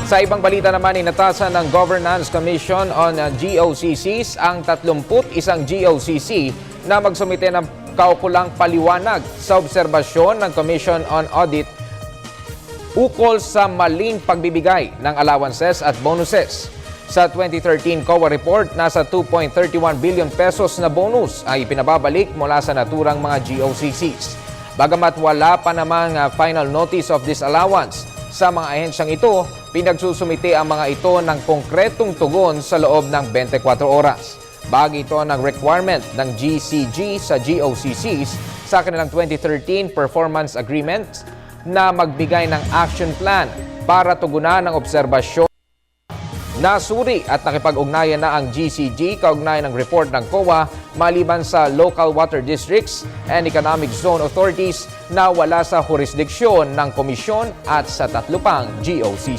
Sa ibang balita naman, inatasan ng Governance Commission on GOCCs ang 31 GOCC na magsumite ng kaukulang paliwanag sa obserbasyon ng Commission on Audit ukol sa maling pagbibigay ng allowances at bonuses. Sa 2013 COA report, nasa 2.31 billion pesos na bonus ay pinababalik mula sa naturang mga GOCCs. Bagamat wala pa namang final notice of disallowance sa mga ahensyang ito, pinagsusumite ang mga ito ng konkretong tugon sa loob ng 24 oras. Bagay ito ng requirement ng GCG sa GOCCs sa kanilang 2013 performance agreement na magbigay ng action plan para tugunan ang obserbasyon. Nasuri at nakipag-ugnayan na ang GCG kaugnay ng report ng COA maliban sa local water districts and economic zone authorities na wala sa jurisdiksyon ng komisyon at sa 3 pang GOCC.